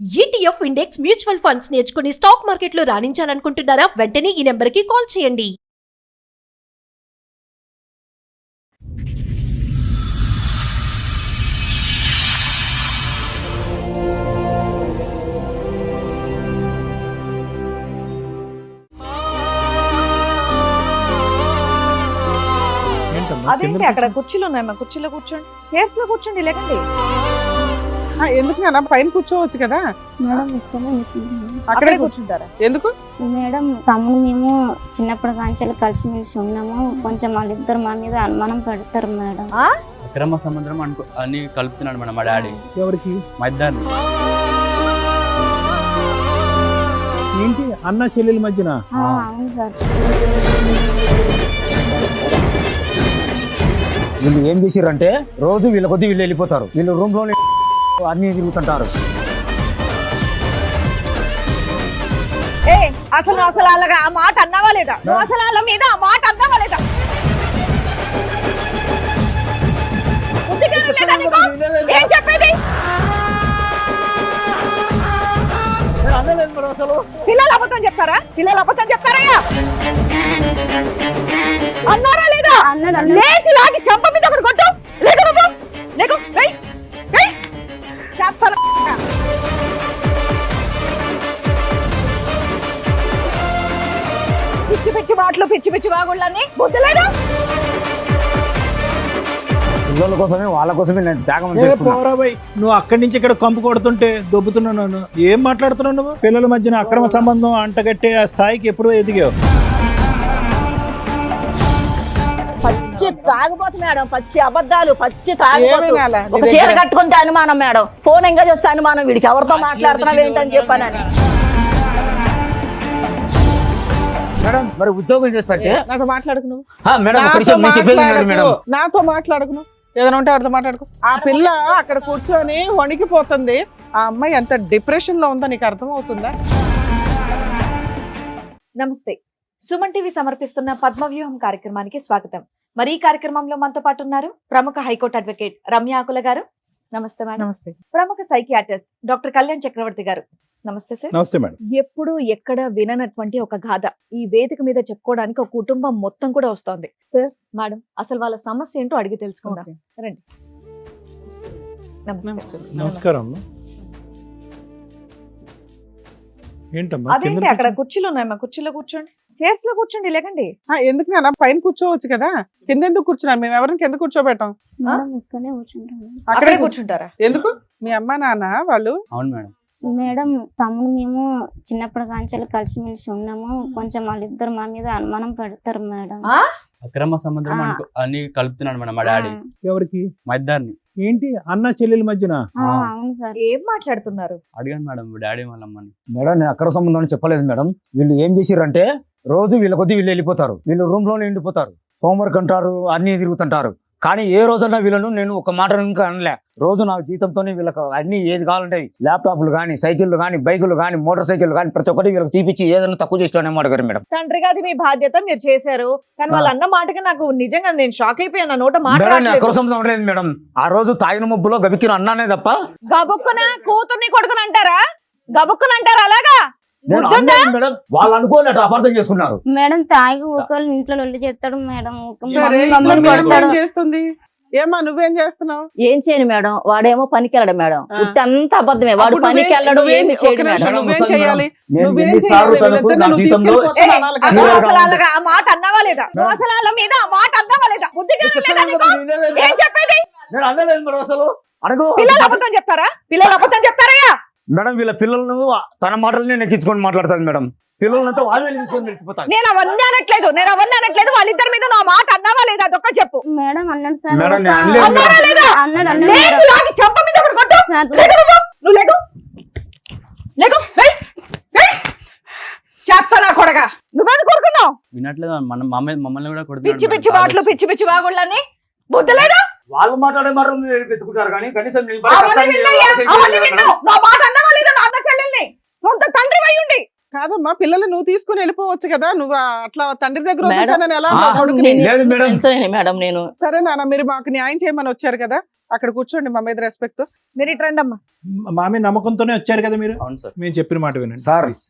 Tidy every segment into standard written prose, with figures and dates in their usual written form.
ETF index mutual funds నేర్చుకుని stock మార్కెట్లో రాణించాలనుకుంటున్నారా? వెంటనే ఈ నెంబర్కి కాల్ చేయండి. అదేంటి అక్కడ కుర్చీలు ఉన్నాయమ్మా, కుర్చీలో కూర్చోండి, సేఫ్ లో కూర్చోండి, లేకండి. ఎందుకు అన్న పైన కూర్చోవచ్చు కదా మేడం ఇక్కడే కూర్చుంటాం. అక్కడే కూర్చుంటారా? ఎందుకు మేడం తమ్ముడు మేము చిన్నప్పుడు కాంచెలు కలిసిమెలిసి ఉన్నాము, కొంచెం వాళ్ళిద్దరు మా మీద అనుమానం పెడతారు మేడం. అక్రమ సంబంధం అని కలుపుతున్నాడు మేడం మా డాడీ. ఎవరికి? మా ఇద్దరిని. ఏంటి అన్న చెల్లెల మధ్యన? అవును సార్. వీళ్ళు ఏం చేసిర్రంటే రోజు వీళ్ళ కొద్ది వీళ్ళు వెళ్ళిపోతారు, వీళ్ళు రూమ్ లో అన్ని తిరుగుతుంటారు. అసలు అసలు ఆ మాట అన్నావా లేదా? అసలు వాళ్ళ మీద ఆ మాట అన్నావా లేదా? ఏం చెప్పేది? పిల్లలు అబద్ధం చెప్తారా? పిల్లలు అబద్ధం చెప్తారయ్యా? అన్నారా లేదా? లేచి లాగి చెంప మీద ఒకటి కొట్టు. లేకు నువ్వు, లేకు, చెప్తారా? పిచ్చి పిచ్చి మాటలు, పిచ్చి పిచ్చి బాగుళ్ళని బుద్ధి లేదా? పిల్లల కోసమే వాళ్ళ కోసమే నేను త్యాగం ఏ చేసుకున్నా. పోరా బై, నువ్వు అక్కడి నుంచి ఇక్కడ కంపు కొడుతుంటే దొబ్బుతున్నాను. ఏం మాట్లాడుతున్నావు నువ్వు? పిల్లల మధ్యన అక్రమ సంబంధం అంటగట్టే ఆ స్థాయికి ఎప్పుడు ఎదిగావు? పచ్చి తాగుబోతు మేడం, పచ్చి అబద్ధాలు, పచ్చి తాగుబోతు. ఏమీ కాలే. ఒక చీర కట్టుకుంటే అనుమానం మేడం, ఫోన్ ఎంగేజ్ వస్తే అనుమానం, వీడికి ఎవరితో మాట్లాడుతున్నావు ఏంటని చెప్పానని. మేడం మరి ఉద్యోగం చేస్తారంటే నాతో మాట్లాడుకు నువ్వు. మేడం ఒక విషయం నేను చెప్పేది వినండి మేడం. నాతో మాట్లాడుకు నువ్వు. ఏదైనా ఉంటే వాడితో మాట్లాడుకో. ఆ పిల్ల అక్కడ కూర్చొని వణికిపోతుంది. ఆ అమ్మాయి ఎంత డిప్రెషన్ లో ఉందో నీకు అర్థం అవుతుందా? నమస్తే, సుమన్ టీవీ సమర్పిస్తున్న పద్మవ్యూహం కార్యక్రమానికి స్వాగతం. మరి ఈ కార్యక్రమంలో మనతో పాటు ఉన్నారు ప్రముఖ హైకోర్టు అడ్వకేట్ రమ్య ఆకుల గారు. నమస్తే మేడం. నమస్తే. ప్రముఖ సైకియాట్రిస్ట్ డాక్టర్ కళ్యాణ్ చక్రవర్తి గారు. నమస్తే సార్. నమస్తే మేడం. ఎప్పుడు ఎక్కడ విననటువంటి ఒక గాథ ఈ వేదిక మీద చెప్పుకోవడానికి ఒక కుటుంబం మొత్తం కూడా వస్తోంది. సార్, మేడం, అసలు వాళ్ళ సమస్య ఏంటో అడిగి తెలుసుకుందాం. రండి. నమస్తే. నమస్కారం అమ్మా. ఏంటమ్మా కింద అదేంటి అక్కడ కుర్చీలు ఉన్నాయమ్మా, కుర్చీలో కూర్చోండి, సేఫ్ లో కూర్చోండి, లేకండి. ఎందుకు అన్న పైన కూర్చోవచ్చు కదా, కింద ఎందుకు కూర్చున్నాను? మేము ఎవరిని కింద కూర్చోబెట్టాం, మేడం ఇక్కడే కూర్చుంటాం. అక్కడే కూర్చుంటారా? ఎందుకు? మీ అమ్మ నాన్న వాళ్ళు? అవును మేడం. మేడం తమ్ముడు మేము చిన్నప్పుడు కాంచెలు కలిసిమెలిసి ఉన్నాము, కొంచెం వాళ్ళిద్దరు మా మీద అనుమానం పెడతారు మేడం. అక్రమ సంబంధం అని కలుపుతున్నాడు మేడం మా డాడీ. ఎవరికి? మా ఇద్దరిని. ఏంటి అన్న చెల్లెల మధ్యన? అవును సార్. ఏం మాట్లాడుతున్నారు? అడిగాను మేడం డాడీ వాళ్ళ అమ్మని. మేడం నేను అక్రమ సంబంధం అని చెప్పలేదు మేడం. వీళ్ళు ఏం చేసిర్రంటే రోజు వీళ్ళ కొద్ది వీళ్ళు వెళ్ళిపోతారు, వీళ్ళు రూమ్ లోనే ఉండిపోతారు, హోంవర్క్ అంటారు, అన్ని తిరుగుతుంటారు. కానీ ఏ రోజన్నా వీళ్ళను నేను ఒక మాట ఇంకా అనలే. రోజు నా జీతంతోనే వీళ్ళకి అన్ని ఏది కావాలంటే ల్యాప్టాప్లు కానీ, సైకిళ్ళు కానీ, బైకులు కానీ, మోటార్ సైకిల్ కానీ ప్రతి ఒక్కటి వీళ్ళకి తీపిచ్చి ఏదైనా తక్కువ చేస్తానే మాట గారు మేడం. తండ్రిగా అది మీ బాధ్యత, మీరు చేశారు. కానీ వాళ్ళు అన్న మాటకి నాకు నిజంగా నేను షాక్ అయిపోయాను. నా నోట మేడం అక్రమ సంబంధం అనలేదు మేడం. ఆ రోజు తాగిన మబ్బులో గబిక్కిన అన్నానే తప్ప. గబుక్కున కూతుర్ని కొడుకుని అంటారా? గబుక్కుని అంటారా? అలాగా మేడం వాళ్ళు అనుకోలేట అపార్థం చేసుకున్నారు. మేడం తాగి ఒకళ్ళు ఇంట్లో లొల్లి చేస్తాడు మేడం, సరే, మమ్మల్ని ఇప్పుడు కొడతాడు. ఏం చేస్తుంది? ఏమా నువ్వేం చేస్తున్నావు? ఏం చేయను మేడం, వాడేమో పనికి వెళ్ళడం మేడం, ఉత్తి అంత అబద్ధమే. వాడు అప్పుడు పనికి వెళ్ళడం ఏమి చేయడు మేడం. నువ్వేం చేయాలి? నేను నువ్వేం ఎన్నిసార్లు చేయాలి? తనకు నా నువ్వు జీతంలో తీసుకెళ్ళి అనాలి కదా. అసలు అలాగా ఆ మాట అన్నావా లేదా? అసలు వాళ్ళ మీద ఆ మాట అన్నావా లేదా? బుద్ధిగా లేదా నీకు? ఏం చెప్పేది? నేను అనలేదు మేడం అసలు. అడుగు. పిల్లలు అబద్ధం చెప్తారా? పిల్లలు అబద్ధం చెప్తారయ్యా? మేడం వీళ్ళ పిల్లలను తన మాటలనే నెక్కించుకొని మాట్లాడతాను మేడం. పిల్లలంతా వాళ్ళే తీసుకొని వెళ్ళిపోతాను. నేను అవన్నీ అనట్లేదు, వాళ్ళిద్దరి మీద నా మాట అన్నావా లేదా? అదొక్క చెప్పు. మేడం అన్నాడు సార్. మేడం నేను అనలేదు అన్నారా లేదా? అన్నాడు లేచి లాగి చెంప మీద ఒకటి కొట్టు. సార్. లేకు నువ్వు లేకు, లేకు, లే, లే. చెత్త నా కొడగా, నువ్వేది కొడుకున్నావు? వినట్లేదు మమ్మల్ని కూడా పిచ్చి పిచ్చి మాటలు, పిచ్చి పిచ్చి బాగుళ్ళని బుద్ధి లేదా? వాళ్ళు మాట్లాడే మాట పెట్టుకుంటారు కానీ కనీసం నేను అవన్నీ విన్నావు, నా మాట అన్నావా లేదా? నా అన్న చెల్లెల్ని సొంత తండ్రి అయి ఉండి. కాదు కాదమ్మా, పిల్లలు నువ్వు తీసుకుని వెళ్ళిపోవచ్చు కదా, నువ్వు అట్లా తండ్రి దగ్గర మేడం, వదులుతానని ఎలా ఆ, అన్నావు కొడుకుని? నేను లేదు మేడం. తెలుసునే మేడం నేను సరే నాన్న, మీరు మాకు న్యాయం చేయమని వచ్చారు కదా, అక్కడ కూర్చోండి, మా మీద రెస్పెక్ట్. మీరు ఇటు రండి అమ్మా. మా మీద నమ్మకంతోనే వచ్చారు కదా మీరు. అవును సార్. మేము చెప్పిన మాట వినండి సార్ please.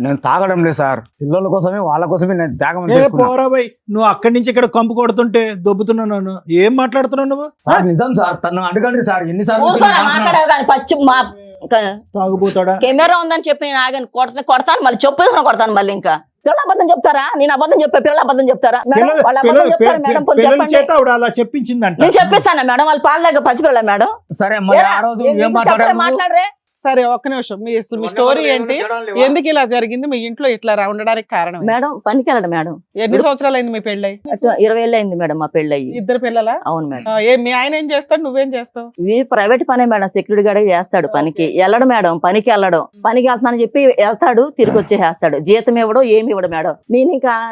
నేను తాగడం లేదు సార్, పిల్లల కోసమే వాళ్ళ కోసమే నేను త్యాగం ఏ చేసుకున్నా. పోరా బై, నువ్వు అక్కడి నుంచి ఇక్కడ కంపు కొడుతుంటే దొబ్బుతున్నాను. ఏం మాట్లాడుతున్నావు నువ్వు? సార్ నిజం సార్, తను అడగండి సార్, ఎన్నిసార్లు ఊరుకోరా, మాట్లాడావు కానీ పచ్చి మా తాగుపోతాడా? కెమెరా ఉందని చెప్పి నేను ఆగాను, కొడతాను మళ్ళీ చెప్పు కొడతాను మళ్ళీ. ఇంకా పిల్లలు అబద్ధం చెప్తారా? నేను అబద్ధం చెప్పా, పిల్లలు అబద్ధం చెప్తారా మేడం? వాళ్ళు అబద్ధం చెప్తారా మేడం? కొంచెం పిల్లల చెప్పండి. చేత ఆవిడ అలా చెప్పించిందంట. నేను చెప్పిస్తాను మేడం, వాళ్ళ పాల దగ్గర పసిపిల్ల మేడం. సరే మరి ఆ రోజు ఏం మాట్లాడారు? మాట్లాడరే సరే ఒక్క నిమిషం, మీ స్టోరీ ఏంటి, ఎందుకు ఇలా జరిగింది, మీ ఇంట్లో ఇట్లా ఉండడానికి కారణం ఏంటి? మేడం పనికి వెళ్ళడు మేడం. ఎన్ని సంవత్సరాలు అయింది మీ పెళ్ళై? 20 ఏళ్ళు అయింది మేడం మా పెళ్ళి అయ్యి. ఇద్దరు పిల్లలా? అవును మేడం. మీ ఆయన ఏం చేస్తాడు, నువ్వేం చేస్తావు? ఇది ప్రైవేట్ పనే మేడం, సెక్యూరిటీ గార్డ్ చేస్తాడు పనికి. వెళ్ళడు మేడం, పనికి వెళ్తానని చెప్పి వెళ్తాడు, తిరిగి వచ్చేస్తాడు. జీతం ఇవ్వడు, ఏమి ఇవ్వడు మేడం.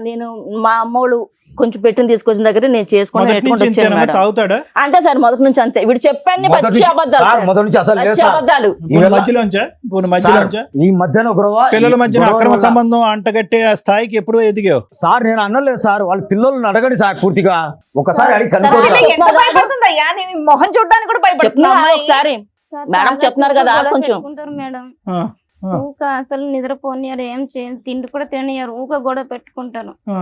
నేను మా అమ్మోళ్ళు కొంచెం పెట్టిన తీసుకొచ్చిన దగ్గర నేను చేసుకుని మొదటి నుంచి వచ్చాను ఇంతేనా? మేడం. తాగుతాడా? అంతే సార్, మొదటి నుంచి అంతే. వీడు చెప్పాను పచ్చి అబద్ధాలు సార్, సార్. మొదటి నుంచి అసలు లేదు పచ్చి సార్. అబద్ధాలు. పోనీ మధ్యలోంచా? పోనీ మధ్యలోంచా? ఈ మధ్యన గొడవ, పిల్లల మధ్యన గొడవ అక్రమ వల్ల- సంబంధం అంటగట్టే ఆ స్థాయికి ఎప్పుడో ఎదిగావు. సార్ నేను అనలేదు సార్, వాళ్ళ పిల్లల్ని అడగండి సార్ పూర్తిగా, ఒకసారి అడిగి కనుక్కోండి అదే సార్. ఎంత భయపడుతుందయ్యా, నేను మొహం చూడడానికి కూడా చెప్తున్నా భయపడుతున్నా. ఒకసారి సార్, మేడం తాగొచ్చి చెప్తున్నారు కదా, గొడవ కొంచెం. పెట్టుకుంటారు మేడం. ఆ, ఆ, ఊక అసలు నిద్రపోనియారు, ఏం చేయరు, తిండి కూడా తిననియారు, ఊక గొడవ పెట్టుకుంటారు. ఆ.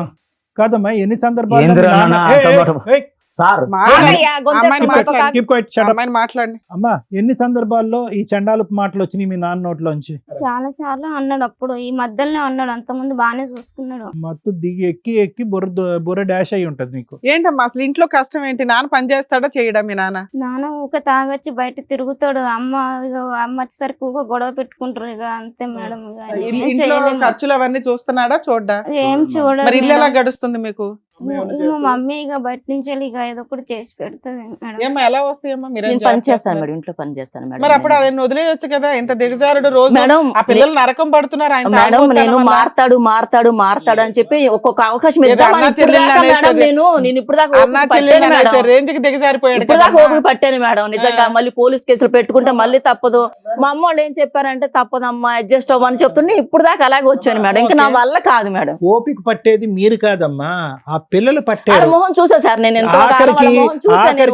కాదమ్మా, ఎన్ని సందర్భాల్లో ఏందిరా మీ నాన్న- నాన్న, ఏయ్, ఏయ్, అంత ఏయ్, సార్ ఆగయ్యా, గొంతెత్తి అమ్మాయిని మాతో మాట్లాడు. కాదు. keep quiet, shut up. అమ్మాయిని మాట్లాడండి. అమ్మా, ఎన్ని సందర్భాల్లో ఈ చండాలపు మాటలు వచ్చినాయి మీ నాన్న నోట్లోంచి? చాలా సార్లు అన్నాడు, అప్పుడు ఈ మధ్యలోనే అన్నాడు, అంతకుముందు బాగానే చూసుకున్నాడు. మత్తు దిగి ఎక్కి బుర్ర డాష్ అయి ఉంటది నీకు. ఏంటమ్మా అసలు ఇంట్లో కష్టం ఏంటి? నాన్న పని చేస్తాడా చేయడా మీ నాన్న? నాన్న ఊక తాగొచ్చి బయట తిరుగుతాడు, అమ్మ వచ్చేసరికి ఊక గొడవ పెట్టుకుంటారు, ఇక అంతే మేడం. ఇక ఏం ఇంట్లో చేయలేము. ఖర్చులు అవన్నీ చూస్తున్నాడా చూడ్డా? ఏం చూడదు మరి ఇల్లు ఎలా మేడం. గడుస్తుంది మీకు? ఇక మా మమ్మీ ఇక బయట నుంచి వెళ్ళి ఇక ఏదో ఒకటి చేసి పెడుతుంది మేడం. ఏమ్మా ఎలా వస్తాయమ్మా? మీరు నేను పని చేస్తాను మేడం, ఇంట్లో పని చేస్తాను మరి మేడం. అప్పుడు ఆయన వదిలేయచ్చు కదా, ఇంత దిగజారుడు రోజు మేడం ఆ పిల్లలు నరకం పడుతున్నారు ఆయన మేడం తాగుబోతున్న నేను వల్ల. మారతాడు అని చెప్పి ఒక్కొక్క అవకాశం ఏదో ఇద్దామని అన్నా ఇప్పుడు దాకా చెల్లెళ్ళు మేడం అనేసి నేను ఇప్పుడు దాకా అన్నా ఓపిక చెల్లెలు పట్టాను అనేసి మేడం. రేంజ్కి దిగజారిపోయాడు ఇప్పుడు దాకా కదా. ఓపిక పట్టాను మేడం, నిజంగా. మళ్ళీ పోలీస్ కేసులు పెట్టుకుంటే మళ్ళీ తప్పదు. మా అమ్మ వాళ్ళు ఏం చెప్పారంటే తప్పదమ్మా, అడ్జస్ట్ అవ్వని చెప్తుంటే ఇప్పుడు దాకా అలాగే వచ్చాను మేడం. ఇంకా నా వల్ల కాదు మేడం. ఓపిక పట్టేది మీరు కాదమ్మా, ఆ పిల్లలు వాళ్ళ పట్టారు. మొహం చూసా సార్, నేను ఎంతో ఆఖరికి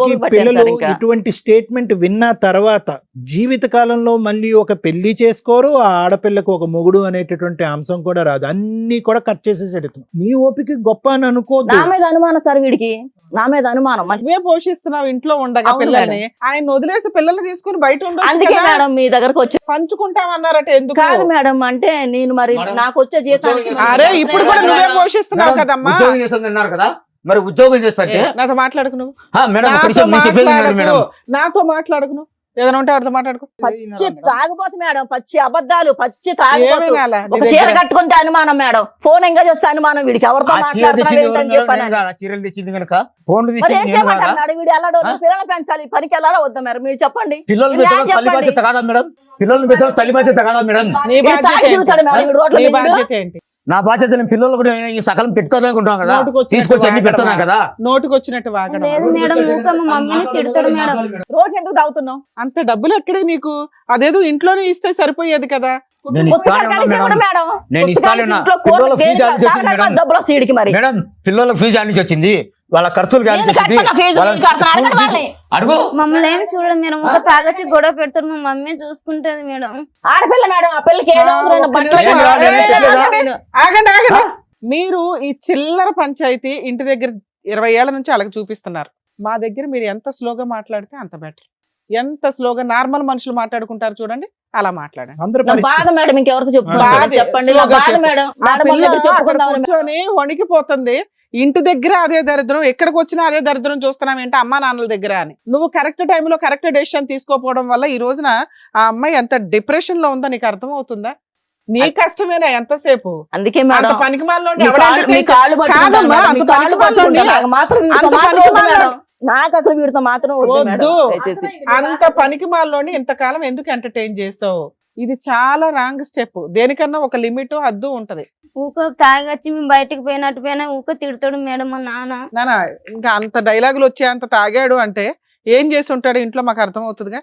ఓపిక పట్టాను పిల్లలు సార్. ఇంకా ఇటువంటి స్టేట్మెంట్ విన్న తర్వాత జీవిత కాలంలో మళ్ళీ ఒక పెళ్లి చేసుకోరు, ఆ ఆడపిల్లకు ఒక మొగుడు అనేటటువంటి అంశం కూడా రాదు. అన్ని కూడా కట్ చేసేసాడు. నీ ఓపిక గొప్ప అని అనుకోద్దు. నా మీద అనుమానం సార్ వీడికి, నా మీద అనుమానం. నువ్వే పోషిస్తున్నావు ఇంట్లో ఉండగా అవును పిల్లల్ని, ఆయన వదిలేసి పిల్లల్ని తీసుకుని బయట అందుకే ఉండొచ్చు కదా. మేడం మీ దగ్గరకు వచ్చి. పంచుకుంటామన్నారట ఎందుకు? కాదు మేడం, అంటే నేను మరి నాకు వచ్చే జీతానికి అరే ఇప్పుడు కూడా నువ్వే పోషిస్తున్నావు కదమ్మా. ఉద్యోగం చేస్తుంది అన్నారు కదా, మరి ఉద్యోగం చేస్తే నాతో మాట్లాడుకు నువ్వు. మేడం ఒక నాతో నిమిషం నేను చెప్పేది వినండి మేడం. మాట్లాడకు. నాతో మాట్లాడుకు నువ్వు. ఏదైనా ఉంటే వాడితో మాట్లాడుకో. పచ్చి తాగుబోతు మేడం, పచ్చి అబద్ధాలు, పచ్చి తాగుబోతు. ఏమీ కాలే నీ ఒక చీర దగ్గర. కట్టుకుంటే అనుమానం మేడం, ఫోన్ ఎంగేజ్ వస్తే అనుమానం. వీడికి ఎవరితో ఆ చీర మాట్లాడుతున్నావు తెచ్చింది ఏంటని ఎవరు చెప్పాను. మేడం? ఆ చీరలు తెచ్చింది కనుక ఫోన్లు మరి తెచ్చింది ఏం నేను చేయమంటారు కదా. మేడం? వీడు ఎలా పిల్లలు పెంచాలి, పనికి వెళ్ళాలా వద్దా మేడం? మీరు చెప్పండి. పిల్లల్ని మీరు పెంచడం తల్లి చెప్పండి. బాధ్యత కాదా మేడం? పిల్లల్ని పెంచడం తల్లి బాధ్యత కాదా మేడం? నీ వీడు బాధ్యత తాగి ఏంటి? తిరుగుతాడు మేడం, వీడు రోడ్ల నీ మీద. బాధ్యత ఏంటి? నా బాధ్యత నేను పిల్లలు కూడా ఈ సకలం పెడతాను అనుకుంటున్నాను కదా, నోటికొచ్చినట్టు తీసుకొచ్చి అన్ని వాగడమా? పెడతాను కదా. నోటికొచ్చినట్టు వాగడం. లేదు మేడం, ఊక మా మమ్మీని తిడతాడు మేడం. రోజు ఎందుకు తాగుతున్నావు? అంత డబ్బులు ఎక్కడే నీకు? అదేదో ఇంట్లోనే ఇస్తే సరిపోయేది కదా. నేను ఇస్తానే పుస్తకాలు ఉన్నా కడిగితే కూడా మేడం. మేడం, నేను ఇస్తానే ఉన్నా. పుస్తకాలు ఇంట్లో పిల్లల ఫీజు దేనికి ఆడికి వచ్చింది తాగడానికి మేడం. డబ్బులు వస్తాయి వీడికి మరి. మేడం పిల్లల ఫీజు ఆడి నుంచి వచ్చింది, వాళ్ళ ఖర్చులు గాలి నేను వచ్చింది. కడతాను ఫీజు, వాళ్ళ నేను కడతాను, స్కూల్ అడగండి ఫీజు. వాళ్ళని. అడుగు. మమ్మల్ని ఏం చూడదు మేడం, ఊక తాగొచ్చి గొడవ పెడతాడు, మా మమ్మీ చూసుకుంటది మేడం. ఆడపిల్ల మేడం, ఆ పిల్లకి ఏదో అవసరమైన ఒక్క బట్టలు నిమిషం కావాలి. ఆగండి. నేను ఆగండి ఆగండి. మీరు ఈ చిల్లర పంచాయతీ ఇంటి దగ్గర 20 ఏళ్ల నుంచి అలాగ చూపిస్తున్నారు. మా దగ్గర మీరు ఎంత స్లోగా మాట్లాడితే అంత బెటర్. ఎంత స్లోగా నార్మల్ మనుషులు మాట్లాడుకుంటారు చూడండి, అలా మాట్లాడండి. అందరూ నా బాధ మేడం, ఇంకెవరితో చెప్పుకుంటారు బాధ, చెప్పండి. నా స్లోగా బాధ చెప్పు. మేడం, ఆ మేడం పిల్ల వాళ్ళ దగ్గర అక్కడ చెప్పుకుందాం. కూర్చొని వణికిపోతుంది. ఇంటి దగ్గర అదే దరిద్రం, ఎక్కడికి వచ్చినా అదే దరిద్రం చూస్తున్నాం ఏంటి అమ్మా నాన్నల దగ్గర అని. నువ్వు కరెక్ట్ టైంలో కరెక్ట్ డెసిషన్ తీసుకోకపోవడం వల్ల ఈ రోజున ఆ అమ్మాయి ఎంత డిప్రెషన్ లో ఉందో నీకు అర్థం అవుతుందా? నీ కష్టమేనా ఎంతసేపు? అందుకే అంత మేడం పనికి మీ కాళ్ళు పట్టుకుంటాను కాదమ్మా, మేడం, అంత మీ కాళ్ళు పనికిమాలినోడిని. పట్టుకుంటాను. నాకు మాత్రం వీడితో అంత మాత్రం వద్దు పనికిమాలినోడిని. మేడం. నాకు అసలు వీడితో మాత్రం వద్దు మేడం, వద్దు. దయచేసి. అంత పనికి మాలోని ఇంతకాలం ఎందుకు ఎంటర్టైన్ చేసావు? ఇది చాలా రాంగ్ స్టెప్. దేనికన్నా ఒక లిమిట్ హద్దు ఉంటది. ఊక తాగొచ్చి మేము బయటకు పోయినట్టు పోయినా ఊక తిడతాడు మేడం మా నాన్న. నానా ఇంకా అంత డైలాగులు వచ్చే అంత తాగాడు అంటే ఏం చేసి ఉంటాడు ఇంట్లో మాకు అర్థం అవుతుందిగా.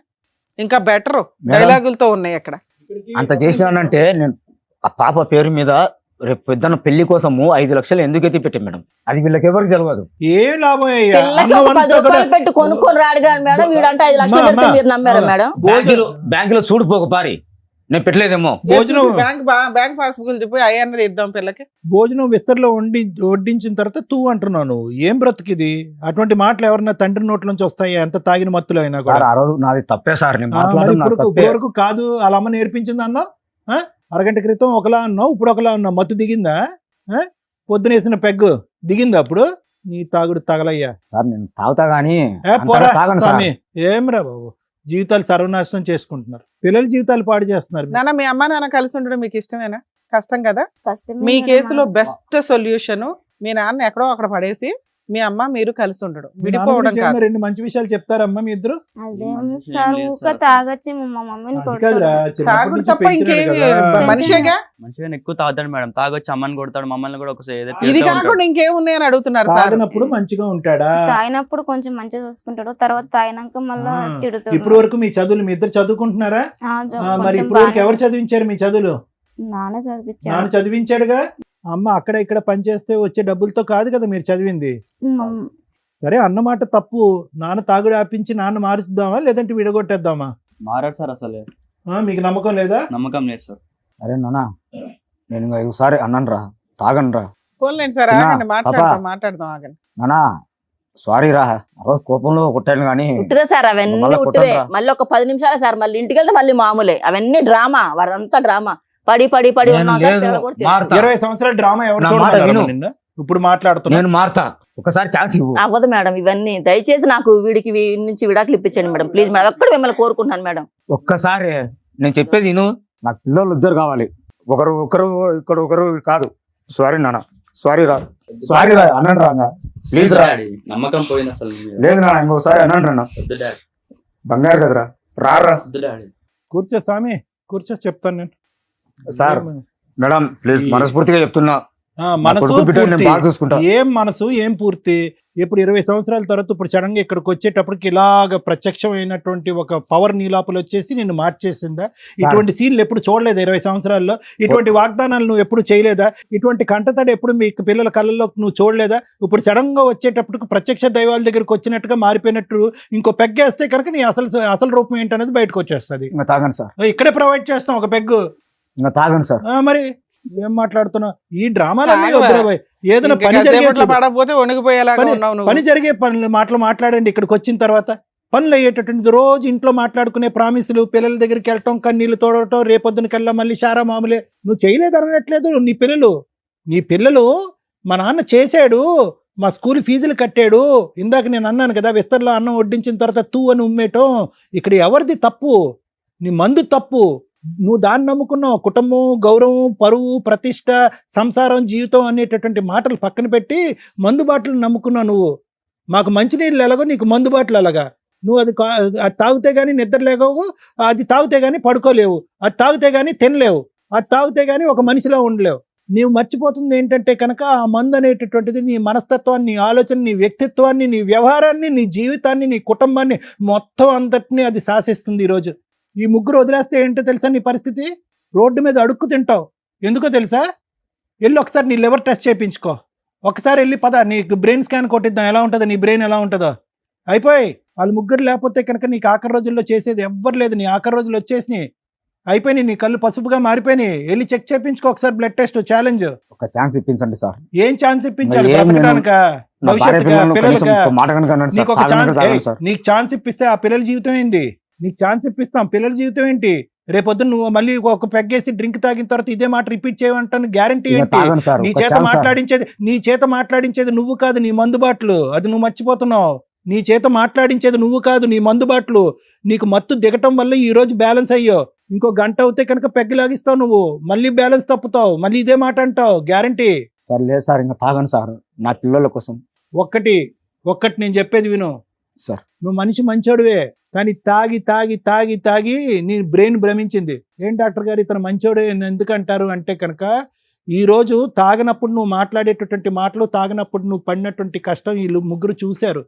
ఇంకా బెటర్ మేడం. డైలాగులతో ఉన్నాయి అక్కడ. అంత చేసినానంటే నేను ఆ పాప పేరు మీద రేపు పెద్దన్న పెళ్లి కోసము 5 లక్షలు ఎందుకు ఎత్తి పెట్టాం మేడం, అది వీళ్ళకి ఎవరికి తెలియదు. ఏం లాభం అయ్యా? పిల్లకి ఒక 10 రూపాయలు పెట్టి కొనుక్కొని రాడు కానీ మేడం, వీడంటే 5 లక్షలు అమ్మా, పెడితే మీరు నమ్మారా మేడం? బ్యాంకులో చూడిపోక పారి, నేను పెట్టలేదేమో. భోజనం బ్యాంక్ పాస్బుక్ చెప్పి అయ్యన్నది ఇద్దాం పిల్లకి. భోజనం విస్తరలో వడ్డించిన తర్వాత తూ అంటున్నావు నువ్వు. ఏం బ్రతుకిది? అటువంటి మాటలు ఎవరన్నా తండ్రి నోట్ల నుంచి వస్తాయి ఎంత తాగిన మత్తులో అయినా సార్ కూడా. ఆ రోజు నాది తప్పే సార్, నేను మరి మాట్లాడడం నాకు ఇప్పుడు తప్పే. ఇప్పటివరకు కాదు వాళ్ళ అమ్మ నేర్పించింది అన్నావు. అరగంట క్రితం ఒకలా అన్నావు, ఇప్పుడు ఒకలా అన్నావు. మత్తు దిగిందా? పొద్దునేసిన పెగ్గు దిగిందా? అప్పుడు నీ తాగుడు తగలయ్యా. సార్ నేను తాగుతా గానీ పోరా తాగను సార్. స్వామి. ఏమ్రా బాబు, జీవితాలు సర్వనాశనం చేసుకుంటున్నారు, పిల్లల జీవితాలు పాడు చేస్తున్నారు. నాన్న మీ అమ్మ నాన్న కలిసి ఉండడం మీకు ఇష్టమేనా? కష్టం కదా. కష్టమే మీ మేడం. కేసులో బెస్ట్ సొల్యూషన్ మీ నాన్న ఎక్కడో అక్కడ పడేసి మీ అమ్మ మీరు కలిసి ఉండడం, మీ నాన్న విడిపోవడం గురించి కాదు. ఏమన్నా 2 మంచి విషయాలు చెప్తారమ్మా మీ ఇద్దరు? అదేం మంచి సార్ ఏం లేదు ఊక సార్. తాగొచ్చి మా మమ్మీని అది కాదురా, కొడతాడు. చిన్నప్పటి తాగుడు నుంచి తప్ప పెంచినాడు ఇంకేమి కదా. మనిషేగా. మంచిగా ఎక్కువ తాగుతాడు మేడం, తాగొచ్చి అమ్మని కొడతాడు, మమ్మల్ని కూడా ఒకసారి ఏదో ఇది తిడుతూ కాకుండా ఉంటాడు. ఇంకేమున్నాయని అడుగుతున్నారు సార్. తాగినప్పుడు మంచిగా ఉంటాడా? తాగినప్పుడు కొంచెం మంచిగా చూసుకుంటాడు, తర్వాత తాగినాక మళ్ళా తిడుతాడు. ఇప్పుడు వరకు మీ చదువులు మీ ఇద్దరు చదువుకుంటున్నారా? మరి కొంచెం ఇప్పుడు వరకు బాగానే ఎవరు చదివించారు మీ చదువులు? నాన్న చదివించాడు. నాన్న చదివించాడుగా. అమ్మ అక్కడ ఇక్కడ పని చేస్తే వచ్చే డబ్బులతో కాదు కదా మీరు చదివింది. సరే అన్నమాట తప్పు. నాన్న తాగుడు ఆపించి నాన్న మారుద్దామా లేదంటే విడగొట్టేద్దామా? మారాడు సార్ అసలు, మీకు నమ్మకం లేదా? నమ్మకం లేదు సార్. అరే నాన్న నేను ఇంకా ఒకసారి అన్నాను రా, తాగను రా పోన్లేండి సార్, చిన్న ఆగండి, మాట్లాడదాం ఆగండి. నానా, సారీ రా, ఆ రోజు కోపంలో కొట్టాను కానీ ఉట్టిదే సార్, అవన్నీ మళ్ళా ఉట్టిదే. కొట్టండ్రా. మళ్ళీ ఒక 10 నిమిషాలే సార్, మళ్ళీ ఇంటికి వెళ్తే మళ్ళీ మామూలే. అవన్నీ డ్రామా, వారంతా డ్రామా. పడి పడి పడి నేను ఉన్నాం, లేదు, పిల్లలు కూడా తెలుసు. మారుతా. 20 సంవత్సరాల డ్రామా ఎవరు నా మాట చూడమన్నారమ్మా విను. నిన్ను? ఇప్పుడు మాట్లాడుతున్నా. నేను మారుతా, ఒకసారి ఛాన్స్ ఇవ్వు. అవ్వదు మేడం ఇవన్నీ. దయచేసి నాకు వీడికి నుంచి విడాకులు ఇప్పించండి మేడం, ప్లీజ్ మేడం. ఒక్కడు మిమ్మల్ని కోరుకుంటున్నాను మేడం. ఒక్కసారి నేను చెప్పేది విను. నాకు పిల్లలు ఇద్దరు కావాలి, ఒకరు ఇక్కడ ఒకరు కాదు. సారీ నాన్న, సారీ రా, సారీ రా అన్నాను రా, ప్లీజ్ రా. డాడీ నమ్మకం పోయింది అసలు నీ మీద. లేదు నాన్న, ఇంకోసారి అన్నాను రా, వద్దు డాడీ, బంగారు కదరా, రారా. వద్దు డాడీ. కూర్చో స్వామి, కూర్చో, చెప్తాను నేను. సార్ మేడం ప్లీజ్, మనస్ఫూర్తిగా చెప్తున్నా, మనసు కొడుకు బిడ్డని నేను పూర్తి. బాగా చూసుకుంటా. ఏం మనసు ఏం పూర్తి? ఇప్పుడు 20 సంవత్సరాల తర్వాత ఇప్పుడు సడన్ గా ఇక్కడికి వచ్చేటప్పటికి ఇలాగ ప్రత్యక్షమైనటువంటి ఒక పవర్ నీలాపలు వచ్చేసి నిన్ను మార్చేసిందా? ఇటువంటి సీన్లు ఎప్పుడు చూడలేదు 20 సంవత్సరాల్లో. ఇటువంటి వాగ్దానాలు నువ్వు ఎప్పుడు చేయలేదా? ఇటువంటి కంటతడి ఎప్పుడు మీ పిల్లల కళ్ళల్లో నువ్వు చూడలేదా? ఇప్పుడు సడన్ గా వచ్చేటప్పటికి ప్రత్యక్ష దైవాల దగ్గరికి వచ్చినట్టుగా మారిపోయినట్టు ఇంకో పెగ్గేస్తే కనుక నీ అసలు రూపం ఏంటనేది బయటకు వచ్చేస్తుంది. ఇంకా తాగండి సార్, ఇక్కడే ప్రొవైడ్ చేస్తాం ఒక పెగ్గు. ఇంకా తాగండి సార్. మరి ఏం మాట్లాడుతున్నావు? ఈ డ్రామాలన్నీ తాగవా? వద్దురా భయ్. ఏదైనా ఇంకా పని కాసేపట్లో జరిగే పడకపోతే వణికిపోయేలాగా ఉన్నావు నువ్వు. పని జరిగే మాటలు మాట్లాడండి. ఇక్కడికి వచ్చిన తర్వాత పనులు అయ్యేటటువంటి రోజు ఇంట్లో మాట్లాడుకునే ప్రామిసులు, పిల్లల దగ్గరికి వెళ్ళటం, కన్నీళ్లు తోడటం, రేపొద్దున కల్లా మళ్ళీ శారా మామూలే. నువ్వు చేయలేదు అనట్లేదు. నీ పిల్లలు మా నాన్న చేశాడు, మా స్కూల్ ఫీజులు కట్టాడు. ఇందాక నేను అన్నాను కదా, విస్తర్లో అన్నం వడ్డించిన తర్వాత తూ అని ఉమ్మేయటం. ఇక్కడ ఎవరిది తప్పు? నీ మందు తప్పు. నువ్వు దాన్ని నమ్ముకున్నావు. కుటుంబం, గౌరవం, పరువు, ప్రతిష్ట, సంసారం, జీవితం అనేటటువంటి మాటలు పక్కన పెట్టి మందు బాటలు నమ్ముకున్నావు నువ్వు. మాకు మంచినీళ్ళు ఎలాగో నీకు మందు బాటలు అలాగా. నువ్వు అది తాగితే కానీ నిద్ర లేకవు, అది తాగితే కానీ పడుకోలేవు, అది తాగితే కానీ తినలేవు, అది తాగితే కానీ ఒక మనిషిలో ఉండలేవు. నీవు మర్చిపోతుంది ఏంటంటే కనుక ఆ మందు అనేటటువంటిది నీ మనస్తత్వాన్ని, నీ ఆలోచన, నీ వ్యక్తిత్వాన్ని, నీ వ్యవహారాన్ని, నీ జీవితాన్ని, నీ కుటుంబాన్ని మొత్తం అంతటినీ అది శాసిస్తుంది. ఈరోజు ఈ ముగ్గురు వదిలేస్తే ఏంటో తెలుసా నీ పరిస్థితి? రోడ్డు మీద అడుక్కు తింటావు. ఎందుకో తెలుసా? వెళ్ళి ఒకసారి నీ లివర్ టెస్ట్ చేయించుకో. ఒకసారి వెళ్ళి పద, నీకు బ్రెయిన్ స్కాన్ కొట్టిద్దాం, ఎలా ఉంటుందో నీ బ్రెయిన్ ఎలా ఉంటుందో. అయిపోయి వాళ్ళు ముగ్గురు లేకపోతే కనుక నీకు ఆఖరి రోజుల్లో చేసేది ఎవ్వరు లేదు. నీ ఆఖరి రోజులు వచ్చేసినాయి, అయిపోయినాయి, నీ కళ్ళు పసుపుగా మారిపోయినాయి. వెళ్ళి చెక్ చేయించుకో ఒకసారి, బ్లడ్ టెస్ట్ ఛాలెంజ్. ఒక ఛాన్స్ ఇప్పించండి సార్. ఏం ఛాన్స్ ఇప్పించాలి? ఏం బ్రతకడానిక, నా భార్య భవిష్యత్తుగా, పిల్లలను పిల్లలుగా? కనీసం మాట కనుక అన్నాడు సార్, నీకు ఒక తాగను ఛాన్స్, తాగను సార్. నీకు ఛాన్స్ ఇప్పిస్తే ఆ పిల్లల జీవితం ఏంది? నీకు ఛాన్స్ ఇప్పిస్తాం, పిల్లల జీవితం ఏంటి? రేపొద్దున నువ్వు మళ్ళీ ఒక పెగ్గేసి డ్రింక్ తాగిన తర్వాత ఇదే మాట రిపీట్ చేయమంటాను గ్యారంటీ ఇంకా ఏంటి? తాగను సార్, నీ ఒక చేత ఛాన్స్ సార్. మాట్లాడించేది నువ్వు కాదు, నీ మందుబాట్లు. అది నువ్వు మర్చిపోతున్నావు. నీ చేత మాట్లాడించేది నువ్వు కాదు, నీ మందుబాట్లు. నీకు మత్తు దిగటం వల్ల ఈ రోజు బ్యాలెన్స్ అయ్యో. ఇంకో గంట అవుతే కనుక పెగ్గు లాగిస్తావు నువ్వు, మళ్ళీ బ్యాలెన్స్ తప్పుతావు, మళ్ళీ ఇదే మాట అంటావు గ్యారంటీ. సార్ లేదు సార్, ఇంకా తాగను సార్, నా పిల్లల కోసం. ఒక్కటి నేను చెప్పేది విను సార్. నువ్వు మనిషి మంచోడువే, కానీ తాగి తాగి తాగి తాగి నీ బ్రెయిన్ భ్రమించింది. ఏం డాక్టర్ గారు ఇతను మంచోడే ఎందుకు అంటారు అంటే కనుక, ఈ రోజు తాగినప్పుడు నువ్వు మాట్లాడేటటువంటి మాటలు, తాగినప్పుడు నువ్వు పడినటువంటి కష్టం వీళ్ళు ముగ్గురు చూశారు.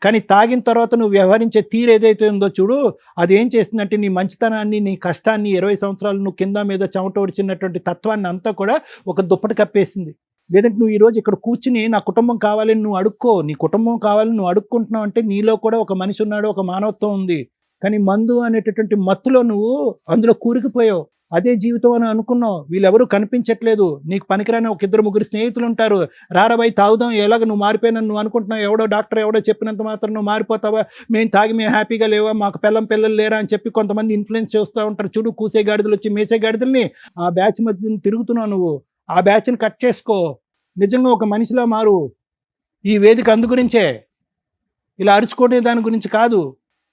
కానీ తాగిన తర్వాత నువ్వు వ్యవహరించే తీరు ఏదైతే ఉందో చూడు, అది ఏం చేస్తుందంటే నీ మంచితనాన్ని, నీ కష్టాన్ని, 20 సంవత్సరాలు నువ్వు కింద మీద చెమట ఒడిచినటువంటి తత్వాన్ని అంతా కూడా ఒక దుప్పటి కప్పేసింది. లేదంటే నువ్వు ఈరోజు ఇక్కడ కూర్చుని నా కుటుంబం కావాలని నువ్వు అడుక్కో, నీ కుటుంబం కావాలని నువ్వు అడుక్కుంటున్నావు అంటే నీలో కూడా ఒక మనిషి ఉన్నాడు, ఒక మానవత్వం ఉంది. కానీ మందు అనేటటువంటి మత్తులో నువ్వు అందులో కూరుకుపోయావు. అదే జీవితం అని అనుకున్నావు. వీళ్ళెవరూ కనిపించట్లేదు. నీకు పనికిరాని ఒక 2-3 స్నేహితులు ఉంటారు. రారాబాయి తాగుదాం, ఎలాగ నువ్వు మారిపోయినని నువ్వు అనుకుంటున్నావు. ఎవడో డాక్టర్ ఎవడో చెప్పినంత మాత్రం నువ్వు మారిపోతావా? మేము తాగి మేము హ్యాపీగా లేవా, మాకు పిల్లలు లేరా అని చెప్పి కొంతమంది ఇన్ఫ్లుయెన్స్ చేస్తూ ఉంటారు. చూడు, కూసే గాడిదలు వచ్చి మేసే గాడిదల్ని ఆ బ్యాచ్ మధ్య తిరుగుతున్నావు నువ్వు. ఆ బ్యాచ్ని కట్ చేసుకో, నిజంగా ఒక మనిషిలా మారు. ఈ వేదిక అందు గురించే, ఇలా అరుచుకునే దాని గురించి కాదు.